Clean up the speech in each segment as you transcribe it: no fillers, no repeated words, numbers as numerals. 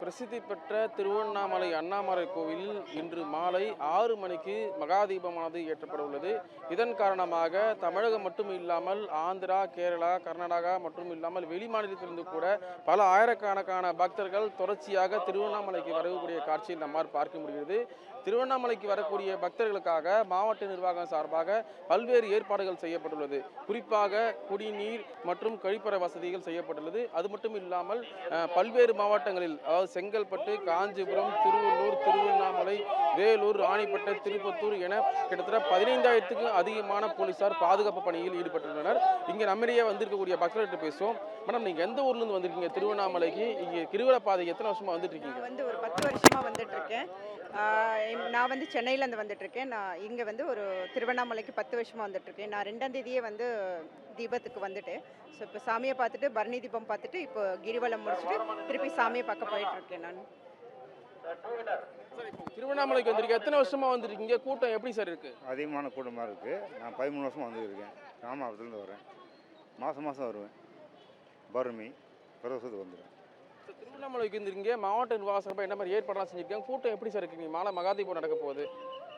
பிரசித்தி பெற்ற திருவண்ணாமலை அண்ணாமலை கோவிலில் இன்று மாலை 6 மணிக்கு மகாதீபமானது ஏற்றப்பட உள்ளது. இதன் காரணமாக தமிழகம் மட்டும் இல்லாமல் ஆந்திரா, கேரளா, கர்நாடகா மற்றும் இல்லாமல் வெளிமாநிலத்திலிருந்து கூட பல ஆயிரக்கணக்கான பக்தர்கள் தொடர்ச்சியாக திருவண்ணாமலைக்கு வரக்கூடிய காட்சியில் நம்மால் பார்க்க முடிகிறது. திருவண்ணாமலைக்கு வரக்கூடிய பக்தர்களுக்காக மாவட்ட நிர்வாகம் சார்பாக பல்வேறு ஏற்பாடுகள் செய்யப்பட்டுள்ளது. குறிப்பாக குடிநீர் மற்றும் கழிப்பறை வசதிகள் செய்யப்பட்டுள்ளது. அது மட்டும் இல்லாமல் பல்வேறு மாவட்டங்களில், அதாவது செங்கல்பட்டு, காஞ்சிபுரம், திருவள்ளூர், திருவண்ணாமலை, வேலூர், ராணிப்பேட்டை, திருப்பத்தூர் என கிட்டத்தட்ட 15,000க்கும் அதிகமான போலீசார் பாதுகாப்பு பணியில் ஈடுபட்டுள்ளனர். இங்கே நம்மிடையே வந்திருக்கக்கூடிய பக்தர்கிட்ட பேசுவோம். மேடம், நீங்க எந்த ஊர்ல இருந்து வந்திருக்கீங்க திருவண்ணாமலைக்கு? இங்கே கிரிவல பாதைக்கு எத்தனை வருஷமா வந்துட்டு இருக்கீங்க? வந்து ஒரு 10 வருஷமா வந்துட்டு இருக்கேன். நான் வந்து சென்னையிலேருந்து வந்துட்டு இருக்கேன். நான் இங்கே வந்து ஒரு திருவண்ணாமலைக்கு 10 வருஷமா வந்துட்டு இருக்கேன். நான் 2ஆம் தேதியே வந்து தீபத்துக்கு வந்துட்டேன். ஸோ இப்போ சாமியை பார்த்துட்டு பரணி தீபம் பார்த்துட்டு இப்போ கிரிவலம் முடிச்சுட்டு திருப்பி சாமியை பார்க்க போயிட்டு இருக்கேன். நான் திருவண்ணாமலைக்கு வந்திருக்கீங்க, எத்தனை வருஷமா வந்துருக்கீங்க? கூட்டம் எப்படி சார் இருக்கு? அதிகமான கூட்டமாக இருக்குது. நான் 13 வருஷமாக வந்துருக்கேன். ராமநாதத்துலேருந்து வரேன். மாதம் வருவேன். பௌர்ணமி பிரதோஷத்துக்கு வந்துடுவேன். திருவண்ணாமலைக்கு வந்திருக்கீங்க, மாவட்ட நிர்வாக சார்பாக என்ன மாதிரி ஏற்பாடுலாம் செஞ்சிருக்காங்க? கூட்டம் எப்படி சார் இருக்கு? மாலை மகாதீபம் நடக்க போகுது.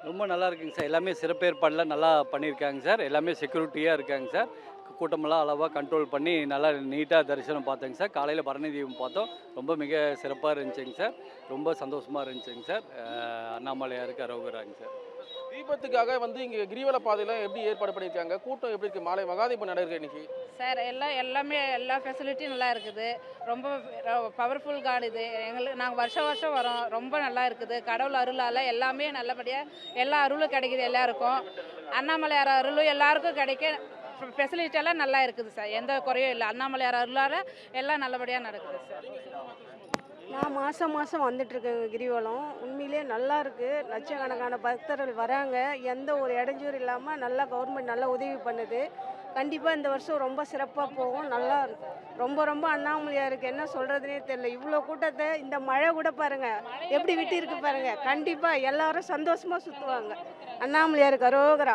ரொம்ப நல்லா இருக்குங்க சார். எல்லாமே சிறப்பு ஏற்பாடெலாம் நல்லா பண்ணியிருக்காங்க சார். எல்லாமே செக்யூரிட்டியாக இருக்காங்க சார். கூட்டமெல்லாம் அளவாக கண்ட்ரோல் பண்ணி நல்லா நீட்டாக தரிசனம் பார்த்தேங்க சார். காலையில் பரணி தீபம் பார்த்தோம். ரொம்ப மிக சிறப்பாக இருந்துச்சுங்க சார். ரொம்ப சந்தோஷமாக இருந்துச்சுங்க சார். அண்ணாமலையாருக்கு அரோகராங்க சார். தீபத்துக்காக வந்து இங்கே கிரிவல பாதையெல்லாம் எப்படி ஏற்பாடு பண்ணியிருக்காங்க? கூட்டம் எப்படி இருக்குது? மாலை மகாதீபம் நடக்குது இன்னைக்கு. சார் எல்லாமே எல்லா ஃபெசிலிட்டியும் நல்லா இருக்குது. ரொம்ப பவர்ஃபுல் காட் இது. நாங்கள் வருஷம் வரோம். ரொம்ப நல்லா இருக்குது. கடவுள் அருளால் எல்லாமே நல்லபடியாக எல்லா அருளும் கிடைக்குது எல்லாருக்கும். அண்ணாமலையார் அருளும் எல்லாருக்கும் கிடைக்க ஃபெசிலிட்டியெல்லாம் நல்லா இருக்குது சார். எந்த குறையும் இல்லை. அண்ணாமலையார் அருளால் எல்லாம் நல்லபடியாக நடக்குது சார். நான் மாதம் வந்துட்டுருக்கேங்க கிரிவலம். உண்மையிலே நல்லா இருக்குது. லட்சக்கணக்கான பக்தர்கள் வராங்க. எந்த ஒரு இடைஞ்சூறு இல்லாமல் நல்லா கவர்மெண்ட் நல்லா உதவி பண்ணுது. கண்டிப்பாக இந்த வருஷம் ரொம்ப சிறப்பாக போகும். நல்லா ரொம்ப அண்ணாமலையாருக்கு என்ன சொல்கிறதுனே தெரியல. இவ்வளோ கூட்டத்தை இந்த மழை கூட பாருங்கள் எப்படி விட்டு இருக்கு பாருங்கள். கண்டிப்பாக எல்லாரும் சந்தோஷமாக சுற்றுவாங்க. அண்ணாமலையாருக்கு அரோகரா.